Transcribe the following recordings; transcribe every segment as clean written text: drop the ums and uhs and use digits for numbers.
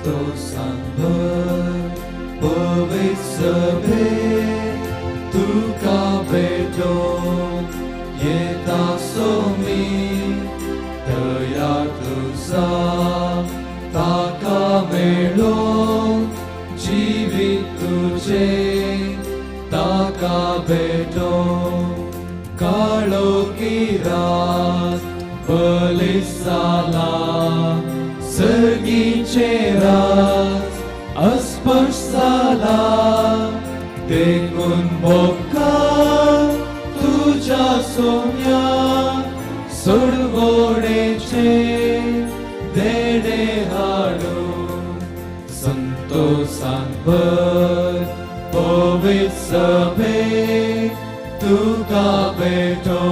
संतोषांभर पवित्र सभे तुका भेटो येता सोमी दया तुझा ताका मेळो जीवित तुझे ताका भेटो काळोखी रात बलिसाला सर्गीचे रात अस्पष्ट झाला देखून बोका तुझ्या सोम्या सोडवणेचे देणे हाडू संतोषांभर पवित्र सभे तुका भेटो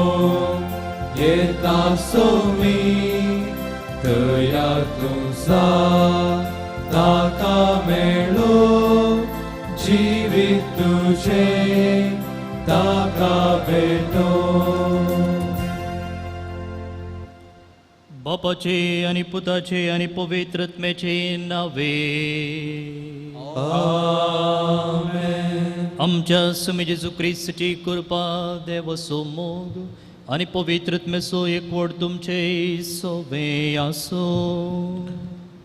येता सोमी दया तुझा ताका मेळो जीवित तुझे ताका भेटो बापाचे आणि पुताचे आणि पवित्र आत्म्याचे नावे आमेन. आमच्या स्वामी जेजू ख्रिस्ताची कृपा देव मोग आणि पवित्र आत्म्याचो एकवट तुमचे सोबे आसो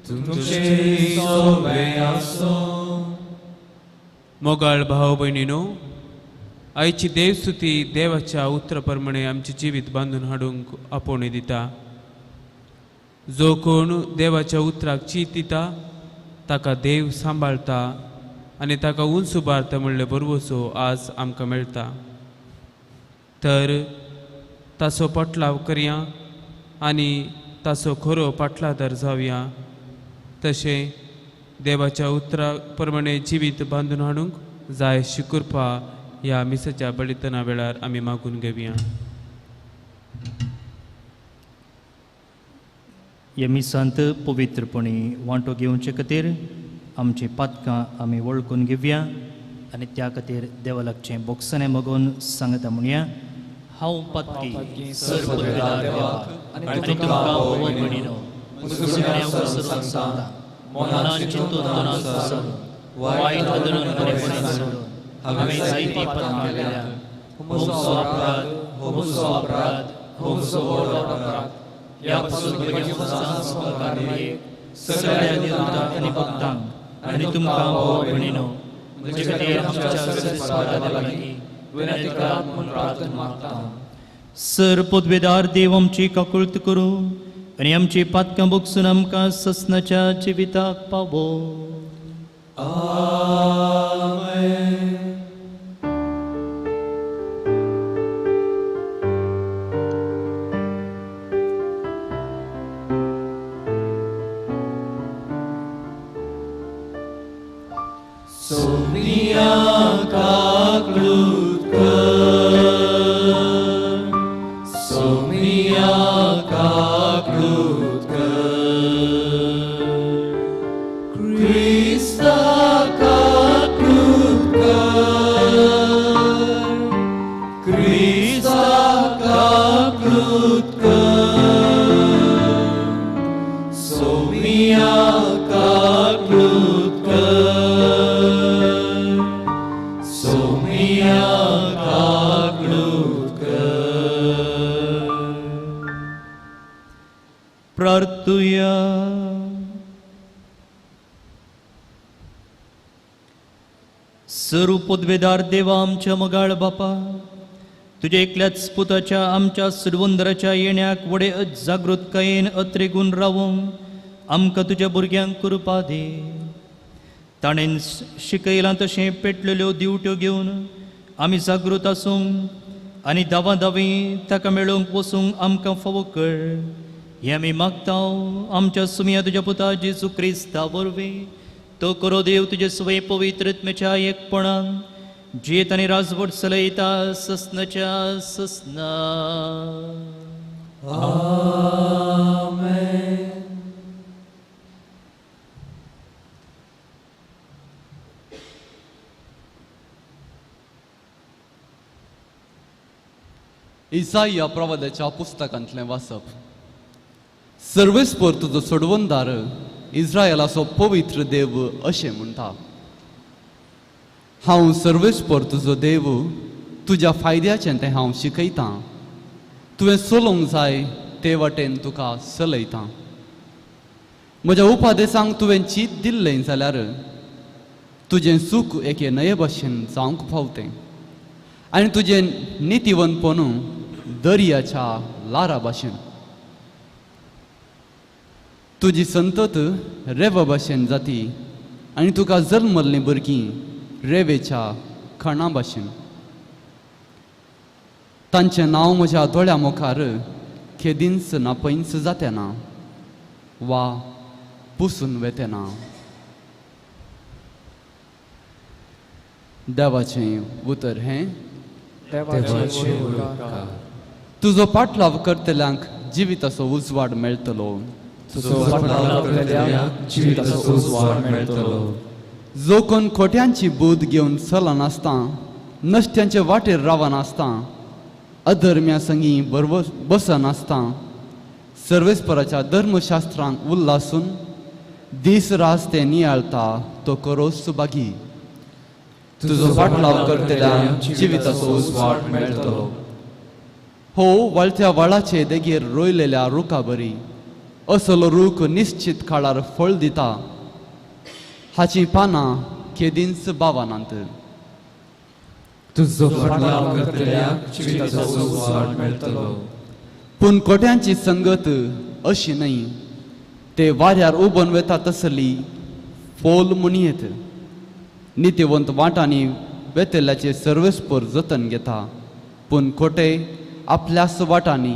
तुमचे सोबे आसो. मोगाळ भाव भयणीनो, आयची देवस्तुती देवाच्या उतराप्रमाणे आमचे जिवीत बांधून हाडूंक आपोवणी दिता. जो कोण देवाच्या उतराक चीत दिता ताका देव सांबाळता आनी ताका उंच उबारता म्हणले बरवसो आज आमकां मेळटा. तर ताचो पटलाव करया आनी ताचो खरो पाटलादार जावया. तशें देवाच्या उतरा प्रमाणे जिवीत बांधून हाडूंक जाय अशी कृपा ह्या मिसाच्या बलिदाना वेळार आमी मागून घेवया. ह्या मिसांत पवित्रपणी वांटो घेवचे खातीर आमची पातकां आमी वळखून घेवया आनी त्या खातीर देवा लागचें बोगसणें मागून सांगता म्हणया. हांव पातकी सर्वपदवीदार देवाक आनी तुमकां ओव भयणीनो मुसलमानां विसरून सांगता मनान चिंतून तोंडान विसरून वायट आदरून बरेपणान सोडून हांवें जायतीं पातकां केल्या. होमचो अपराध होमचो व्हड अपराध ह्या पासून म्हज्या मुखान संस्कार मेळ्ळे सगळ्या देवतांक आनी भक्तांक आनी तुमकां ओव भयणीनो म्हजे खातीर आमच्या सर्वेस्पराच्या लागीं विनंती करात म्हूण प्रार्थना मागता. सर पदवेदार देव आमची काकुळट करूं आनी आमची पातकां बोगसून आमकां ससनाच्या जिविताक पावो. आमेन. सोनिया काकुळट कर, सोनिया काकुळट कर, ख्रिस्ता काकुळट कर, ख्रिस्ता काकुळट कर, सोनिया काकुळट कर. प्रार्थुया. स्वरूप पदवेदार देवा आमच्या मोगाळ बापा, तुझ्या एकल्याच पुताच्या आमच्या सुडवंदराच्या येण्याक वडे जागृतकायेन अत्रेगून रावूंक आमकां तुज्या भुरग्यांक कृपा दे. ताणें शिकयलां तशें पेटलेल्यो दिवट्यो घेवन आमी जागृत आसूंक आनी दावी ताका मेळोवंक वचूंक आमकां फावो कर. हें आमी मागता आमच्या सुमिया तुज्या पुता जेजू क्रिस्ता वरवीं. तो करो देव तुजे सुवे पवित्र आत्म्याच्या एकपणान जेत आनी राजवट चलयता ससनाच्या ससना. आमेन. इसाया प्रवाद्याच्या पुस्तकांतलें वाचप. सर्वेस्पर तुजो सोडवंदार इस्रायलाचो पवित्र देव अशें म्हणटा, हांव सर्वेस्पर तुजो देव, तुज्या फायद्याचें तें हांव शिकयतां, तुवें चलोवंक जाय ते वाटेन तुका चलयतां. म्हज्या उपादेसांक तुवें चीत दिल्लें जाल्यार तुजें सूख एके नये भाशेन जावंक पावतें आनी तुजें नितीवंतपण दर्याच्या लारा भाशेन. तुजी संतत रेव भाशेन जाती आनी तुका जल्मल्लीं भुरगीं रेवेच्या खणा भाशेन. तांचें नांव म्हज्या दोळ्या मुखार केदींच नापयस जातें ना वा पुसून वेतें ना. देवाचें उतर हें, तुजो पाटलाव करतल्यांक जिविताचो उजवाड मेळटलो. जो कोण खोट्यांची बूद घेवन चलनासता, नश्ट्यांचे वाटेर रावनासता, अधर्म्या संगी बरोबर बसनासता, सर्वेस्पराच्या धर्मशास्त्रांक उल्हासून दीस रास ते नियाळता, तो करो सुभागी. तुजो पाटलाव करतल्यांक जिविताचो उजवाड मेळटलो. हो वळत्या वळाचे देगेर रोयलेल्या रुखा बरी, असलो रूख निश्चित काळार फळ दिता, हाची पानां केदींच बावानांत. तुजो पाटलाव करतल्यांक जिविताचो उजवाड मेळटलो. पूण कोट्यांची संगत अशी न्हय, ते वाऱ्यार उबोन वेता तसली फोल मुनयेत. नितीवंत वाटांनी वेतेल्याचे सर्वेस्पर जतन घेता, पूण खोटे आपल्याच वाटांनी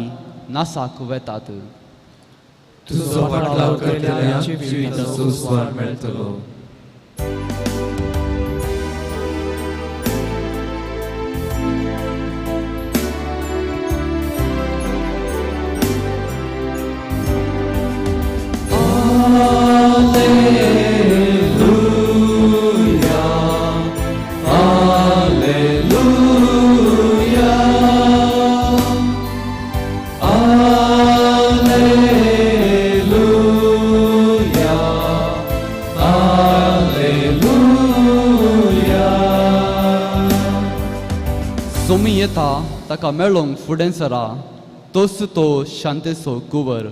नासाक वेतात. तुजो पाटलाव करतल्यांक जिविताचो उजवाड मेळटलो. सोमी येता ताका मेळोंक फुडें सरा, तोच तो शांतेचो कुंवर.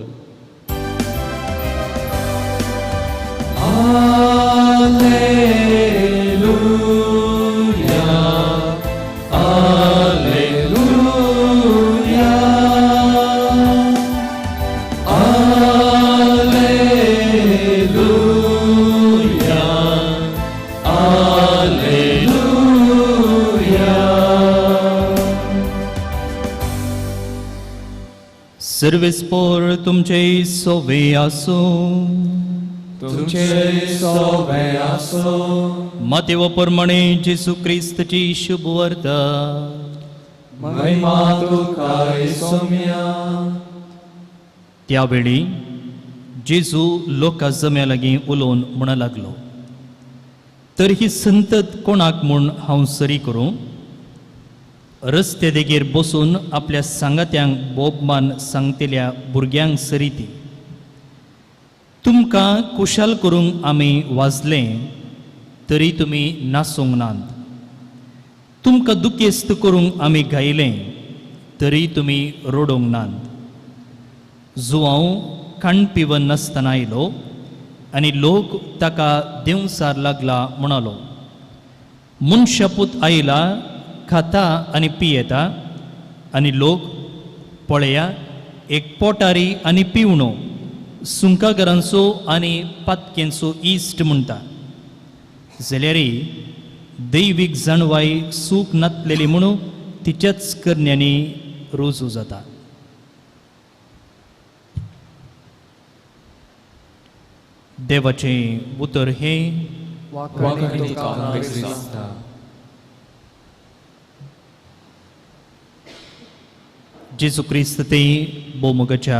सर्वेस्पर तुमचे सोवे आसो. तुमचे सोवे आसो. मातेव प्रमाणे जेसू क्रिस्तची शुभ वार्ता. महिमा तुका सोम्या. त्यावेळी जेजू लोकां जम्या लागीं उलोवन म्हणू लागलो, तर ही संतत कोणाक म्हूण हांव सरी करूं? रस्ते देगेर बसून आपल्या सांगात्यांक बोबमान सांगतेल्या भुरग्यांक सरी ती. तुमकां कुशाल करूंक आमी वाजलें तरी तुमी नासूंक नात. तुमकां दुखेस्त करूंक आमी गायलें तरी तुमी रडोंक नात. जुवांव खाण पिवन नासतना आयलो आनी लोक ताका देंवसार लागला म्हणालो. मनशापूत आयला, खाता आनी पियेता, आनी लोक पळया एक पोटारी आनी पिवणो, सुंकागरांचो आनी पातकेंचो इश्ट म्हणटा. जाल्यार दैवीक जाणवाय सूख नातलेली म्हणून तिच्याच करण्यांनी रुजू जाता. देवाचें उतर हें, जेजू क्रिस्त ते बोमोगाच्या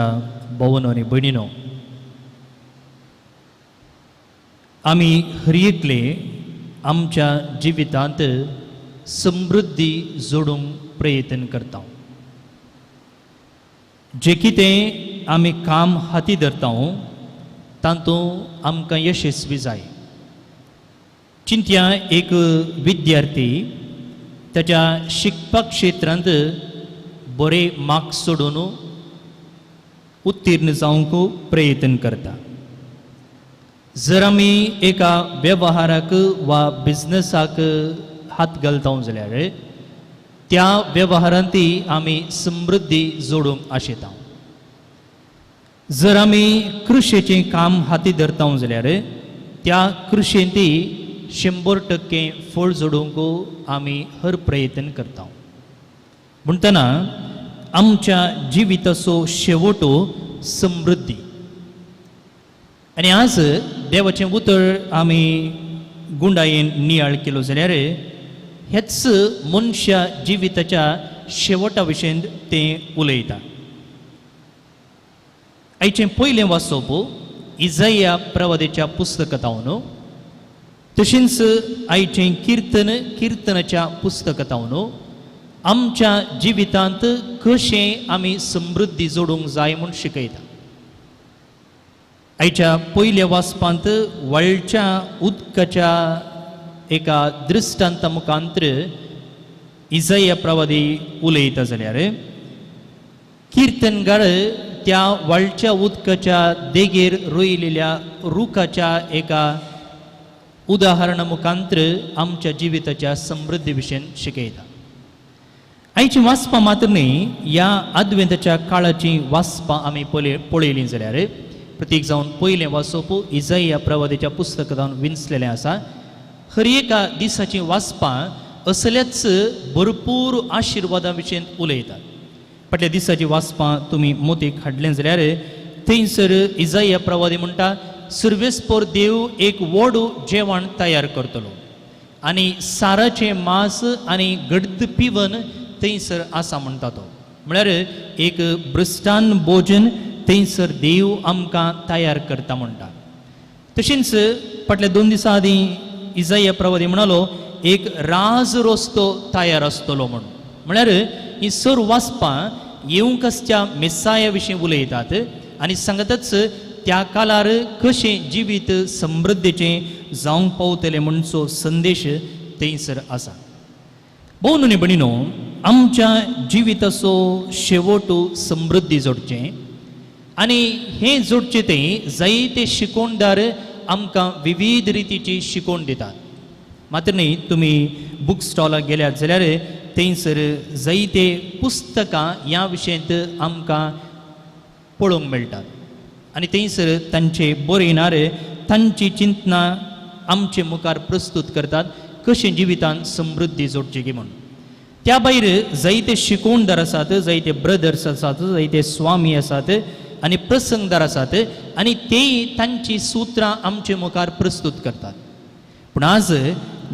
भावनो आनी भयणीनो, आमी हरियेतले आमच्या जिवितांत समृद्धी जोडूंक प्रयत्न करता. जे कितें आमी काम हाती धरता तातूंत आमकां यशस्वी जाय. चिंत्या एक विद्यार्थी ताच्या शिकपा क्षेत्रांत बरे मार्क्स सोडून उत्तीर्ण जावंक प्रयत्न करता. जर आमी एका वेवहाराक वा बिझनसाक हात घालता जाल्यार त्या वेवहारांती आमी समृद्धी जोडूंक आशेता. जर आमी कृशेचें काम हाती धरता जाल्यार त्या कृशेंती 100% फळ जोडूंक आमी हर प्रयत्न करता. म्हणटना आमच्या जिविताचो शेवटो समृद्धी. आनी आज देवाचें उतर आमी गुंडायेन नियाळ केलो जाल्यार हेच मनशा जिविताच्या शेवटा विशयी तें उलयता. आयचें पयलें वाचप इजाया प्रवादेच्या पुस्तकांतावन, तशेंच आयचें किर्तनाच्या पुस्तकांतावन आमच्या जिवितांत कशें आमी समृद्धी जोडूंक जाय म्हूण शिकयता. आयच्या पयल्या वाचपांत व्हडच्या उदकाच्या एका दृश्टांता मुखांतर इजाया प्रवादी उलयता जाल्यार किर्तनगार त्या व्हडच्या उदकाच्या देगेर रोयलेल्या रुखाच्या एका उदाहरणा मुखांतर आमच्या जिविताच्या समृद्धी विशयी शिकयता. आयची वाचपां मात्र न्ही, ह्या आद्वेंताच्या काळाची वाचपां आमी पळयलीं जाल्यार प्रत्येक जावन पयलें वाचप इजाया प्रवादेच्या पुस्तकांत विंचलेलें आसा. हर एका दिसाची वाचपां असलेच भरपूर आशिर्वादा विशयी उलयतात. फाटल्या दिसाची वाचपां तुमी मोतीक हाडलें जाल्यार थंयसर इजाया प्रवादी म्हणटा सर्वेस्पर देव एक व्हड जेवण तयार करतलो आनी साराचें मांस आनी घडत पिवन थंयसर आसा म्हणटा तो. म्हळ्यार एक भ्रष्टान भोजन थंयसर देव आमकां तयार करता म्हणटा. तशेंच फाटल्या 2 दिसां आदीं इजाया प्रवादी म्हणालो एक राज रस्तो तयार आसतलो म्हणून. म्हळ्यार ही सर वाचपां येवंक आसच्या मेसाया विशीं उलयतात आनी सांगताच त्या काळार कशें जिवीत समृद्धीचें जावंक पावतलें म्हणचो संदेश थंयसर आसा. भोव न्हू भयणीनो, आमच्या जिविताचो शेवट समृद्धी जोडचें आनी हें जोडचें तें जायते शिकोवणदार आमकां विविध रितीची शिकोवण दितात. मात्र न्ही, तुमी बूक स्टॉलाक गेल्यात जाल्यार थंयसर जायते पुस्तकां ह्या विशयंत आमकां पळोवंक मेळटात आनी थंयसर तांचे बरयणार तांची चिंतना आमचे मुखार प्रस्तूत करतात कशें जिवितांत समृद्धी जोडची गी म्हणून. त्या भायर जायते शिकोवणदार आसात, जायते ब्रदर्स आसात, जायते स्वामी आसात आनी प्रसंगदार आसात आनी तेय तांची सुत्रां आमचे मुखार प्रस्तूत करतात. पूण आज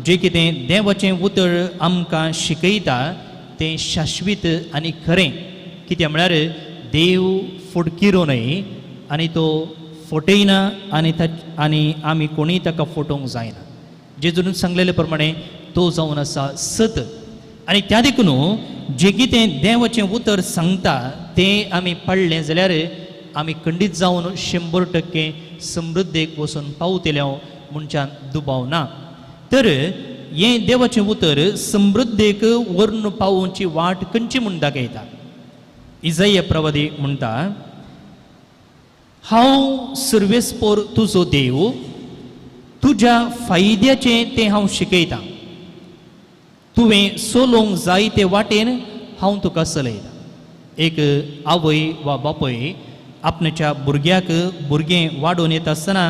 जें कितें देवाचें उतर आमकां शिकयता तें शाश्वीत आनी खरें. कित्याक म्हळ्यार देव फुडकिरो न्हय आनी तो फटयना आनी आमी कोणीय ताका फटोवंक जायना. जेजून सांगलेले प्रमाणे तो जावन आसा सत. आनी त्या देखून जें कितें देवाचें उतर सांगता तें आमी पाळ्ळें जाल्यार आमी खंडीत जावन 100% समृद्धेक वचून पावतले म्हणच्यान दुबाव ना. तर हें देवाचें उतर समृद्धेक व्हरून पावोवची वाट खंयची म्हूण दाखयता. इजाया प्रवादी म्हणटा हांव सर्वेस्पर तुजो देव, तुज्या फायद्याचें तें हांव शिकयतां. तुवें चलोवंक जाय ते वाटेन हांव तुका चलयतां. एक आवय वा बापूय आपणाच्या भुरगें वाडोवन येता आसतना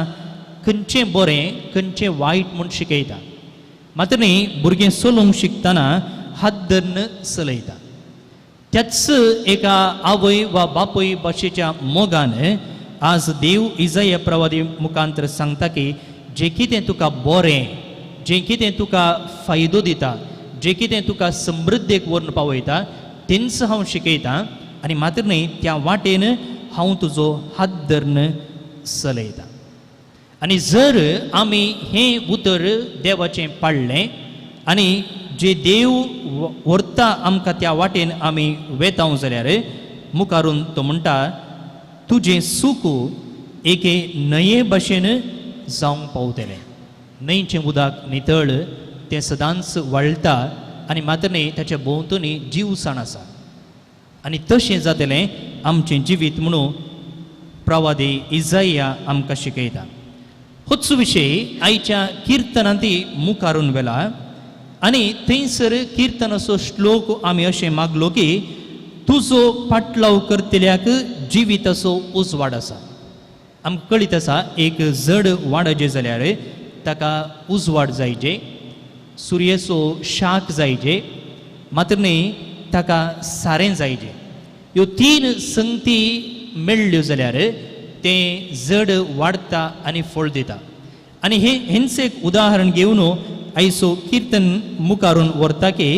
खंयचें बरें खंयचें वायट म्हूण शिकयता. मात्र न्ही, भुरगें चलोवंक शिकतना हात धरून चलयता. त्याच एका आवय वा बापूय भाशेच्या मोगान आज देव इजाया प्रवादी मुखांतर सांगता की जें कितें तुका बरें, जें कितें तुका फायदो दिता, जें कितें तुका समृद्धेक व्हरून पावयता तेंच हांव शिकयतां आनी मात्र न्ही त्या वाटेन हांव तुजो हात धरून चलयतां. आनी जर आमी हें उतर देवाचें पाळ्ळें आनी जे देव व्हरता आमकां त्या वाटेन आमी वेतांव जाल्यार मुखारून तो म्हणटा तुजें सूख एके न्हंये भशेन जावंक पावतलें. न्हंयचें उदक नितळ तें सदांच वळटा आनी मात्र न्ही ताच्या भोंवतणी जीवसाण आसा. आनी तशें जातलें आमचें जिवीत म्हणून प्रवादी इजाया आमकां शिकयता. होच विशय आयच्या किर्तनांती मुखारून वेला आनी थंयसर किर्तनाचो श्लोक आमी अशें मागलो की तुजो पाटलाव करतल्याक जिविताचो उजवाड आसा. आमकां कळीत आसा एक जड वाडजें जाल्यार ताका उजवाड जायचे, सुर्येचो शाक जायचे, मात्र न्ही ताका सारें जायचें. ह्यो तीन संगती मेळ्ळ्यो जाल्यार तें जड वाडटा आनी फळ दिता. आनी हेंच एक उदाहरण घेवन आयचो किर्तन मुखारून व्हरता की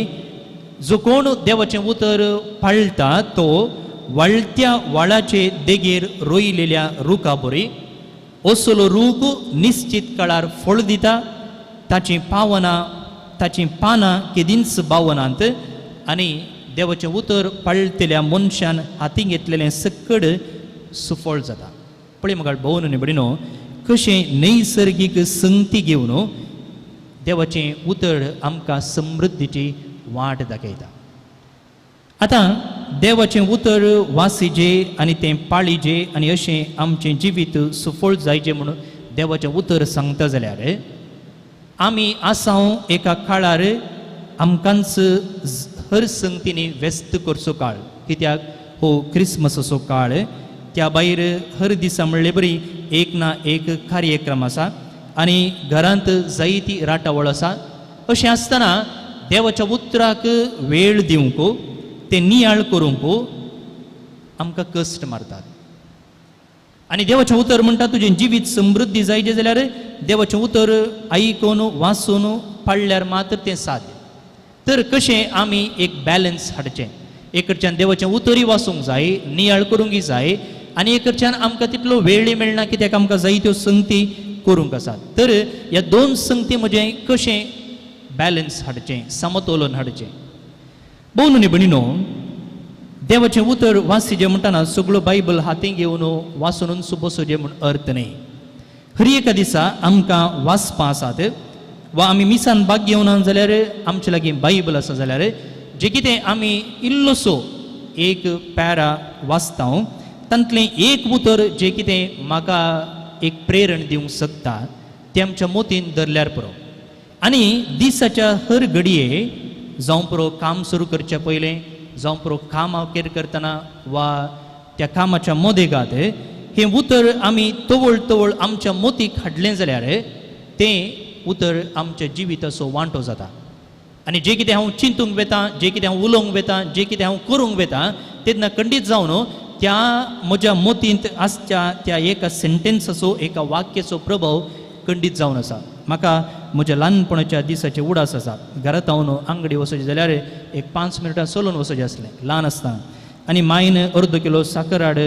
जो कोण देवाचें उतर पाळटा तो वाळत्या वाळाचे देगेर रोयलेल्या रुखा बरी असलो रूख निश्चित काळार फळ दिता. ताची पानां केदींच बावनांत आनी देवाचें उतर पाळटल्या मनशान हाती घेतलेलें सकड सुफळ जाता. पळय म्हाका भोवन न्ही बडिनो कशें नैसर्गीक संगती घेवन देवाचें उतर आमकां समृद्धीची वाट दाखयता. आतां देवाचें उतर वासिचें आनी तें पाळिचें आनी अशें आमचें जिवीत सुफळ जायचें म्हणून देवाचें उतर सांगता जाल्यार आमी आसांव एका काळार आमकांच हर संगतींनी व्यस्त करचो काळ. कित्याक हो क्रिस्मसाचो काळ. त्या भायर हर दिसा म्हणले बरी एक ना एक कार्यक्रम आसा आनी घरांत जायती राटावळ आसा. अशें आसतना देवाच्या उतराक वेळ दिवंक तें नियाळ करूंक आमकां कश्ट मारतात. आनी देवाचें उतर म्हणटा तुजें जिवीत समृद्धी जायचें जाल्यार देवाचें उतर आयकून वाचून पाळल्यार मात्र तें साध्य. तर कशें आमी एक बॅलन्स हाडचें. एक कडच्यान देवाचें उतरय वाचूंक जाय, नियाळ करूंकय जाय आनी एक कडच्यान आमकां तितलो वेळय मेळना कित्याक आमकां जायत्यो संगती करूंक आसात. तर ह्या दोन संगती मजें कशें बॅलन्स हाडचें, समतोलन हाडचें. भोव न्ही भणिनो देवाचें उतर वाचचें म्हणटाना सगळो बायबल हातीन घेवन वाचून बसोचें म्हूण अर्थ न्ही. हर एका दिसा आमकां वाचपा आसात वा आमी मिसान भाग घेवना जाल्यार आमचे लागीं बायबल आसा जाल्यार जें कितें आमी इल्लोसो एक पॅरा वाचता तांतलें एक उतर जें कितें म्हाका एक प्रेरण दिवंक शकता तें आमच्या मोतीन धरल्यार पुरो. आनी दिसाच्या हर घडये जावं पुरो काम सुरू करचे पयलें जावं पुरो काम हांव करतना वा त्या कामाच्या मोदेगात हें उतर आमी तवळ आमच्या मोतीक हाडलें जाल्यार तें उतर आमच्या जिविताचो वांटो जाता. आनी जें कितें हांव चिंतूंक वेता, जें कितें हांव उलोवंक वेता, जें कितें हांव करूंक वेता तेन्ना खंडीत जावन त्या म्हज्या मोतींत आसच्या त्या एका सेंटेन्साचो एका वाक्याचो प्रभाव खंडीत जावन आसा. म्हाका म्हज्या ल्हानपणाच्या दिसाचे उडास आसा. घरांत हांव आंगडी वचोचें जाल्यार एक 5 मिनटां चलोवन वचोचें आसलें ल्हान आसतना. आनी मायन अर्द किलो साकर हाड,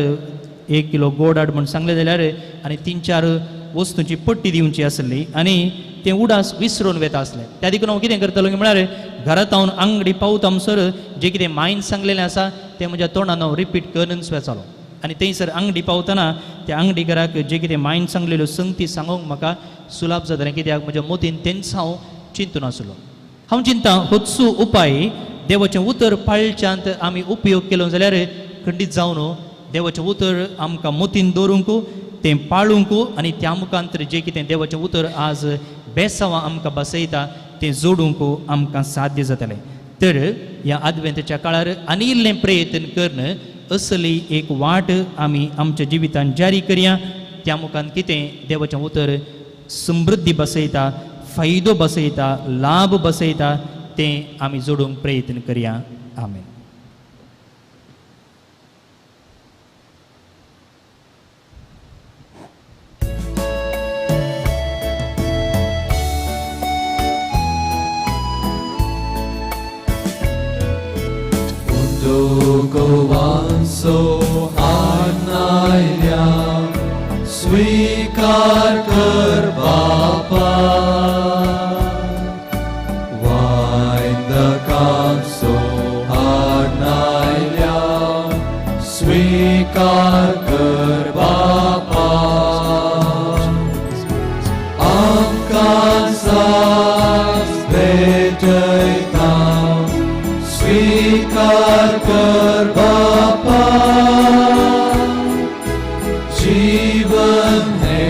1 किलो गोड हाड म्हूण सांगलें जाल्यार आनी 3-4 वस्तूंची पट्टी दिवची आसली आनी तें उडास विसरून वेता आसलें. त्या देखून हांव कितें करतालो म्हळ्यार घरांत हांव आंगडी पावता म्हणसर जें कितें मायन सांगलेलें आसा तें म्हज्या तोंडान हांव रिपीट करूनच वेचालो. आनी थंयसर आंगडी पावतना त्या आंगडीकाराक जें कितें मायन सांगलेल्यो संगती सांगूंक म्हाका सुलाभ जातालें कित्याक म्हज्या मोतीन तेंच हांव चिंतून आसलो. हांव चिंता होचो उपाय देवाचें उतर पाळच्यात आमी उपयोग केलो जाल्यार खंडीत जावन देवाचें उतर आमकां मोतीन दवरूंक तें पाळूंक आनी त्या मुखांतर जें कितें देवाचें उतर आज बेसांवां आमकां बसयता तें जोडूंक आमकां साध्य जातलें. तर ह्या आदवेंतच्या काळार आनी इल्लें प्रयत्न करन असली एक वाट आमी आमच्या जिवितांत जारी करया. त्या मुखांत कितें देवाचें उतर समृद्धी बसयता, फायदो बसयता, लाभ बसयता तें आमी जोडूंक प्रयत्न करया. आमेन. Gowanso Anailia Svikar Kar Bapa Vainda Kanso Anailia Svikar Kar Bapa स्वीकार कर बापा, जीवन है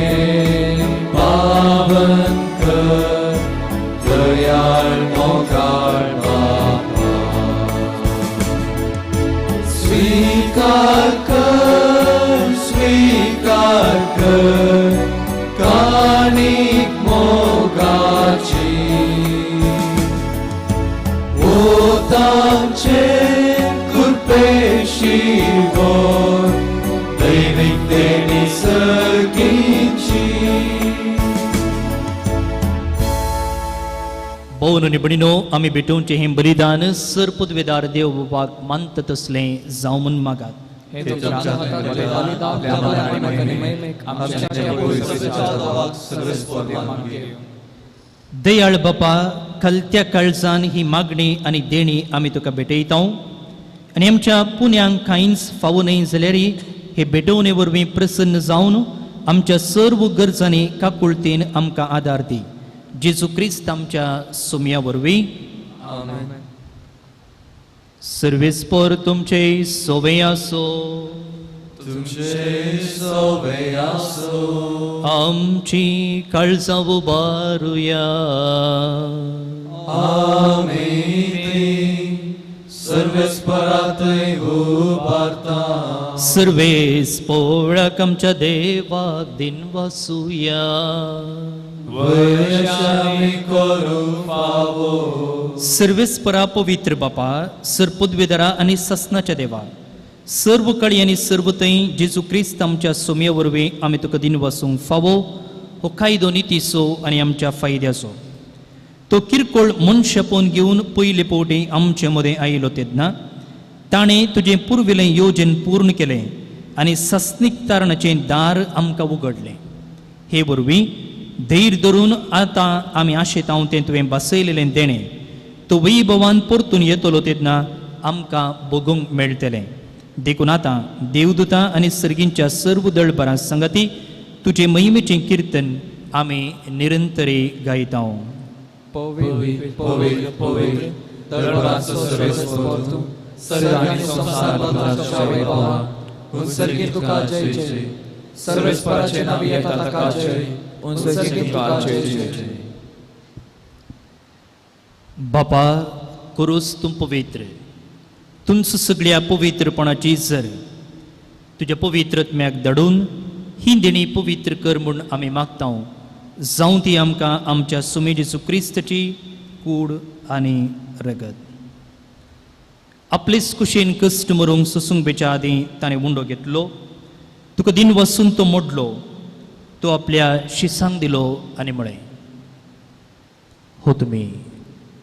पावन कर, दयाल मोगाळ बापा. स्वीकार कर काणिक मोगाची, तांचे कृपेशी गोड दैविक देणी सर्गीची. भोवन निबडिनो आमी भेटोवचें हें बलिदान सरपुदवेदार देव बाबाक मानता तसलें जावं म्हूण मागात. हे तुमच्या हातांतले बलिदान आपल्या महिमेक आनी महिमेक आमच्या पवित्रतेच्या नावाक सगळे स्पर्धा मागयो. दयाळ बापा, कलत्या काळजान ही मागणी आनी देणी आमी तुका भेटयता आनी आमच्या पुण्यांक कांयच फावो न्हय जाल्यारय हे भेटोवणे वरवीं प्रसन्न जावन आमच्या सर्व गरजांनी काकुळतेन आमकां आदार दी. जेजू क्रिस्त आमच्या सुमया वरवीं. आमेन. सर्वेस्पर तुमचे सोवे आसो. तुमचे सोवे आसो. आमची काळजां उबारुया. आमेन. सर्वेस्परांतय उबारता. सर्वेस्पोळाक आमच्या देवाक दिन वासुया. वैशामी करू फावो. सर्वेस्परा पवित्र बापा, सरपुदवेदारा आनी ससनाच्या देवा, सर्व काळी आनी सर्व थंय जेजू क्रिस्त आमच्या सोमया वरवीं आमी तुका दिन वासूंक फावो. हो कायदो नितीसो आनी आमच्या फायद्याचो. तो किरकोळ मनशां पोवन घेवन पयले फावटी आमचे मदें आयलो तेन्ना ताणें तुजें पुर्विलें येवजन पूर्ण केलें आनी सस्नीक तारणाचें दार आमकां उगडलें. हे वरवीं धैर्य धरून आतां आमी आशेतां तें तुवें बसयलेलें देणें तो वैभवान परतून येतलो तेन्ना आमकां भोगूंक मेळटलें. देखून आतां देवदूतां आनी सर्गींच्या सर्व दळबरां संगती तुजें महिमेचें कीर्तन आमी निरंतरी गायता. पवित्र पवित्र पवित्र दळबरांचो सर्वेस्पर तूं, सर्ग आनी संसार बदलाच्या वैभवान उंचरगी तुका जय जय. सर्वेस्पराचे नांव येता ताका जय, उंचरगी तुका जय जय. बापा, करूस तूं पवित्र. तुमच सगळ्या पवित्रपणाची झर तुज्या पवित्रत्म्याक धाडून ही देणी पवित्र कर म्हूण आमी मागता. जावं ती आमकां आमच्या सुमे जेजू क्रिस्ताची कूड आनी रगत. आपलेच कुशेन कश्ट मरूंक सोसूंक बेच्या आदीं ताणें उंडो घेतलो. तुका दिन वसून तो मोडलो. तो आपल्या शिसांक दिलो आनी म्हळें, हो तुमी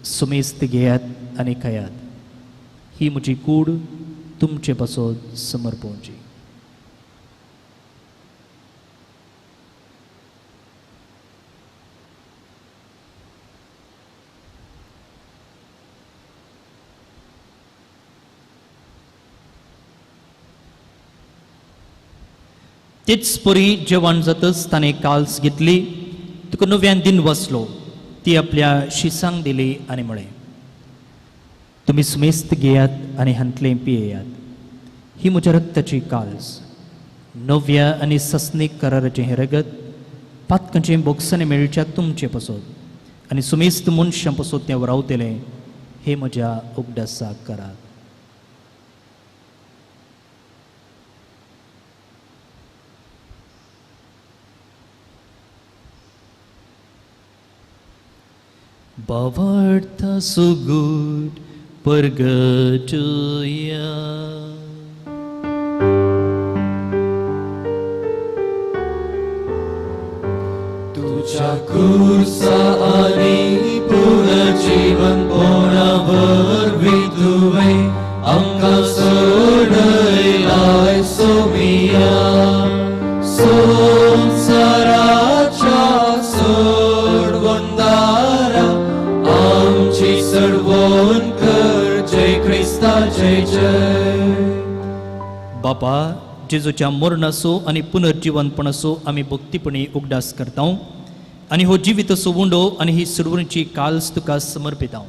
सुमेस्त घेयात आनी खायात. ही म्हजी कूड तुमचे पासत समर्पोवची. तेच परी जेवण जातच ताणें काल्स घेतली. तुका नव्यान दिन वसलो. ती आपल्या शिसांक दिली आनी म्हळें, तुमी सुमेस्त घेयात आनी हांतलें पियेयात. ही म्हज्या रक्ताची काल्स, नव्या आनी सस्नीक कराराचें हें रगत पातकांचें बोगसाने मेळच्याक तुमचे पासत आनी सुमेस्त मनशां पासत तें रावतलें. हे म्हज्या उगडासाक करात. Bavarta so good purgatoria. तुझ्या कुर्सा आणि पुनर्जीवन पोणावर विधुवे आमकां सोडयलाय सोमिया. संसाराच्या सोडवंदारा आमची सडवण कर. जय ख्रिस्ता जय जय. बापा, जेजूच्या मरणाचो आनी पुनर्जीवनपणाचो आमी भक्तीपणी उगडास करता आनी हो जिविताचो उंडो आनी ही सर्वची काल्स तुका समर्पिता.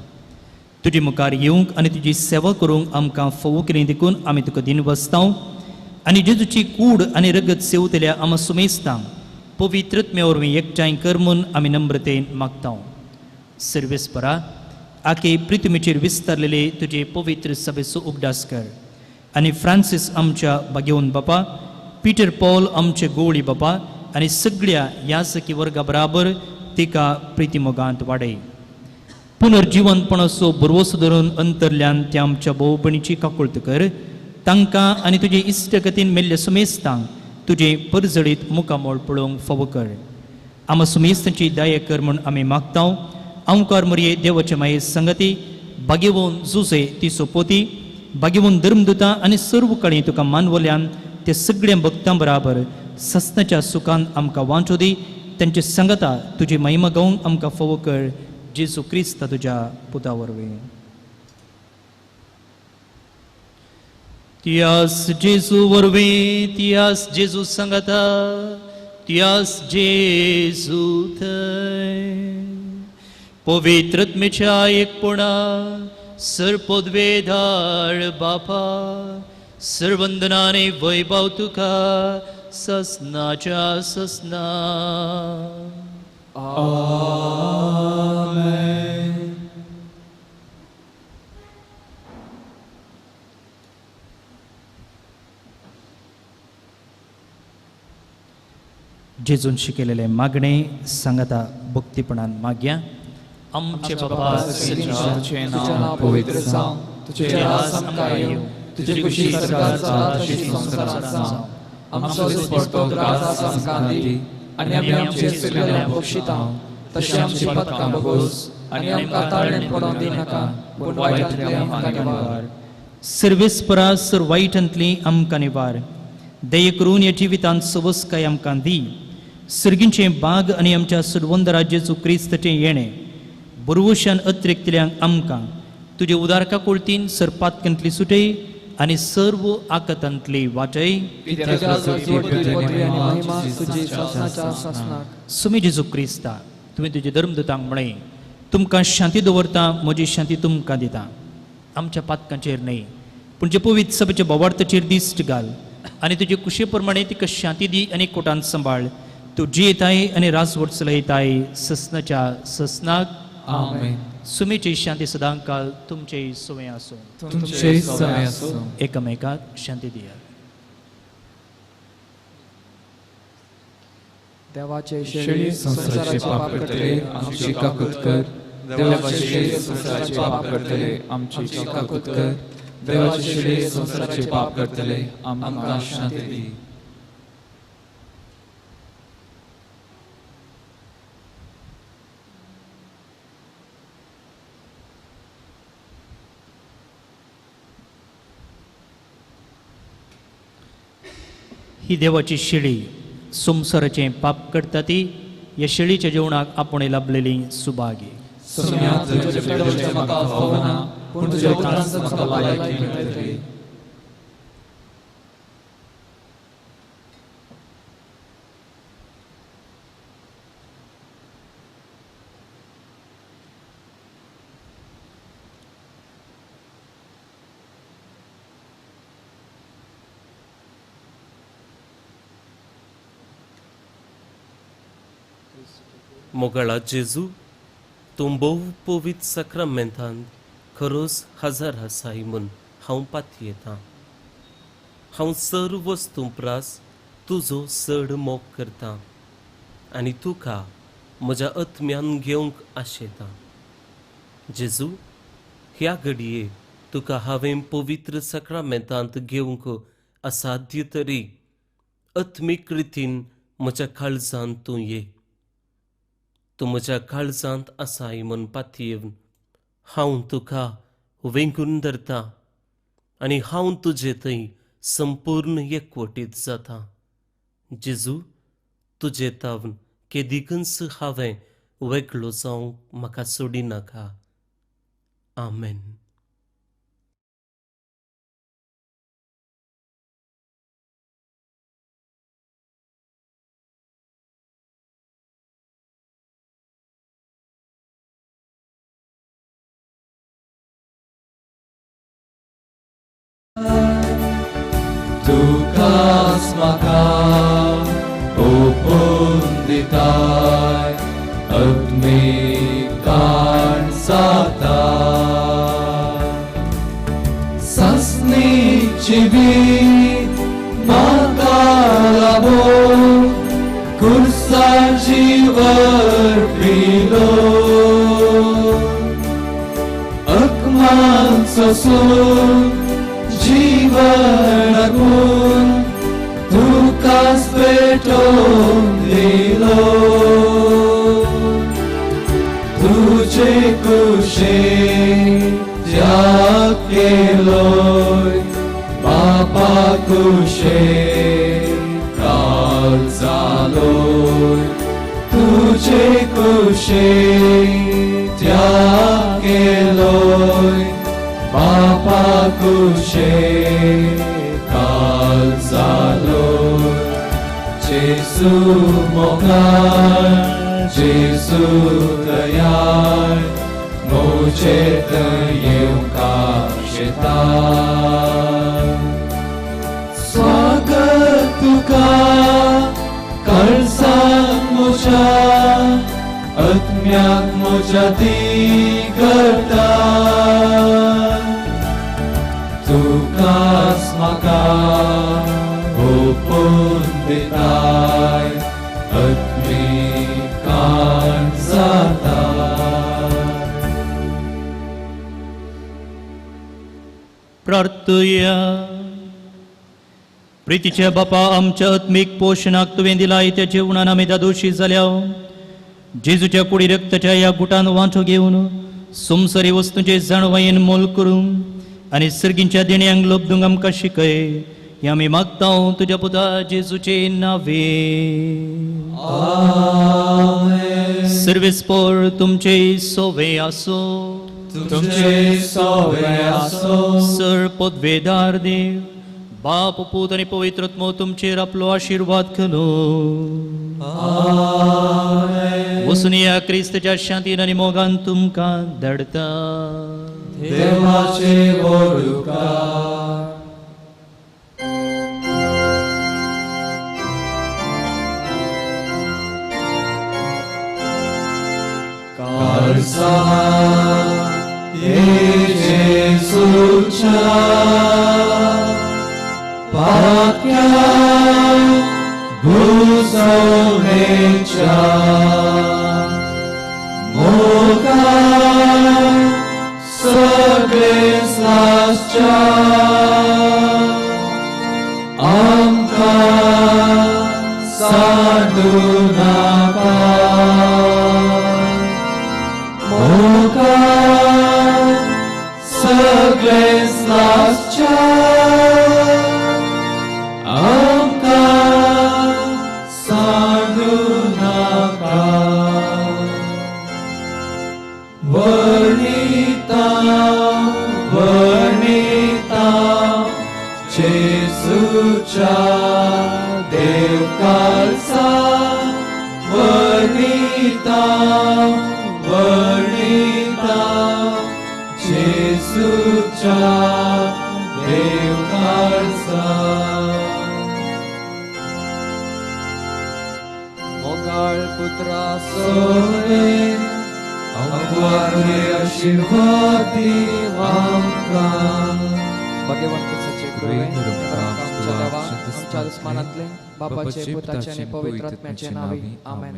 तुजे मुखार येवंक आनी तुजी सेवा करूंक आमकां फोव कितें देखून आमी तुका दिन वसतांव आनी जेजूची कूड आनी रगत सेवतल्या आमी सुमेस्तां पवित्रत्मे वरवीं एकठांय कर म्हूण आमी नम्रतेन मागतांव. सर्वेस्परा आखे प्रितुमेचेर विस्तारलेले तुजे पवित्र सभेचो उगडास कर आनी फ्रांसीस आमच्या बागेवन बापा, पिटर पॉल आमचे गोळी बापा आनी सगळ्या यासकी वर्गा बराबर तिका प्रितीमोगांत वाडय. पुनर्जिवनपणाचो बरवसो धरून अंतरल्यान त्या आमच्या भोव भयणीची काकुळट कर. तांकां आनी तुजे इश्टगतीन मेल्ल्या सुमेस्तांक तुजे परजडीत मुखामोळ पळोवंक फावो कर. आमी सुमेस्तांची दया कर म्हूण आमी मागतांव. अंकार मरये देवाचे माये संगती बागेवून जुजे ती सोपोती बागेवून धर्मदुतां आनी सर्व कडेन तुका मानवल्यान ते सगळ्या भक्तां बराबर सस्नाच्या सुखान आमकां वांचो दी. तांचे संगता तुजी महिमा गावंक आमकां फावो कर. जेजू क्रिस्त तुज्या पुता वरवीं. तियास जेजू वरवीं तियास जेजू संगता तियास जेजू थंय पवित्रत्मेच्या एकपणा सर्पोद्वेधाळ बापा सर्वंदनाने वैभव तुका ससनाच्या ससना. जेजून शिकलेले मागणे सांगता भक्तीपणान मागया. आमचे बापा तुझे नाव पवित्र जावं, तुझे राज आमकां येवं, तुझे कुशी स्वर्गार जाता तशी संसारांत जावं. आमचो दिसपडटो त्रास आमकां दी आनी आमी आमचेर चुकलेल्यांक बक्षितां, तशें आमची पथकां बगोस आनी आमकां ताळणेन पडोवंक दिनाका, पूण वायटांतल्यान आमकां निवार. सर्वेस्परा सर वायटांतली आमकां निवार. दये करून ह्या जिवितांत सवस्काय आमकां दी. सर्गींचें बाग आनी आमच्या सुरवंदरा जेजू क्रिस्ताचें येणें बरवशान अतिरिक्तल्यांक आमकां तुजे उदारका कोळतीन सर पातकांतली सुटय आनी सर्व आकतांतली वाटय. सुमी जेजू क्रिस्ता तुवें तुजे धर्मदुतांक म्हळें तुमकां शांती दवरता, म्हजी शांती तुमकां दिता. आमच्या पातकांचेर न्हय पूण जे पवित्र सभेच्या बोवार्थाचेर दिश्ट घाल आनी तुजे कुशे प्रमाणे तिका शांती दी आनी कोटांत सांबाळ. तूं जियेताय आनी रासवट चलयताय ससनाच्या ससनाक. आमेन. सुमेची शांती सदां काल तुमचे सुवे आसूं. तुमचे समय आसूं. एकामेकाक शांती दिया. देवाचे शेळी संसाराचे पाप करतले आमची काकूत कर. देवाचे शेळी संसाराचे पाप करतले आमची काकूत कर. देवाचे शेळी संसाराचे पाप करतले आमकां शांती दी. ही देवाची शेळी संसाराचें पाप करता ती. ह्या शेळीच्या जेवणाक आपण लाभलेली सुभागी. सुम्या तुझे पेडोचे म्हाका फावना, पूण तुज्या उतरांत म्हाका भलायकी मेळटली. मोगळा जेजू तूं भोव पवित्र सक्रामेंतांत खरोच हजर आसाय म्हूण हांव पातयेतां. हांव सर्व वस्तू प्रास तुजो चड मोग करतां आनी तुका म्हज्या आत्म्यान घेवंक आशेतां. जेजू ह्या घडये तुका हांवें पवित्र सक्रामेंतांत घेवंक असाध्य तरी आत्मीक रितीन म्हज्या काळजांत तूं ये. तूं म्हज्या काळजांत आसाय म्हूण पातयेवन हांव तुका वेंगून धरतां आनी हांव तुजे थंय संपूर्ण एकवटीत जातां. जेजू तुजे तावन केदिकच हांवें वेगळो जावंक म्हाका सोडिनाका. आमेन. Tukas maka upun ditay at mikan sata sasni chibi makalabo kursa jivar pilo akman sasun जीवनगुण तुकास पेटों दिलो तुझे कुशे त्याग के लोय बापा कुशे काल सालोय तुझे कुशे त्याग के लोय Papa kushe kal salo Jesu mogar Jesu dayar Mujhe tayum ka shetar Swagat tuka kar sang muja Atmyak mujati karta Tukas maka upun ditay at mikan zatay प्रार्थूया. प्रितीच्या बापा आमच्या आत्मीक पोषणाक तुवें दिलाय त्या जेवणान आमी दादोशी जाल्या जेजूच्या कुडी रक्ताच्या या गुटान वांटो घेवन सोमसरी वस्तूंचे जाणवायेन मोल करून आनी सर्गींच्या देण्यांक लोबदूंक आमकां शिकय हें आमी मागता तुज्या पुता जेजूचे नावे. सर्वेस्पोर तुमचे सोवे आसो. तुमचे सोवे आसो. सर पदवेदार देव बाप पूत आनी पवित्रत्मो तुमचेर आपलो आशिर्वाद घालो. वचून या क्रिस्ताच्या शांतीन आनी मोगान तुमकां धाडटा. देवाचे वडुकार कारसा येशूच्या पाक्या घुसवणेच्या मोगान सगळे साच्या आमकां सांडू नाका मोगान सगळे साच्या आमकां सांडू नाका वर्णिता जेजूच्या देव कालचा वर्णिता जेजूच्या देव कालचा मोगाळ पुत्रा सोने Aguarde आशीर्वादी आमका भगवान सच्चे कृपे आमच्या देवा आमच्या दुस्मानातले बापाचे पुताचे आणि पवित्र आत्म्याचे नावे आमेन.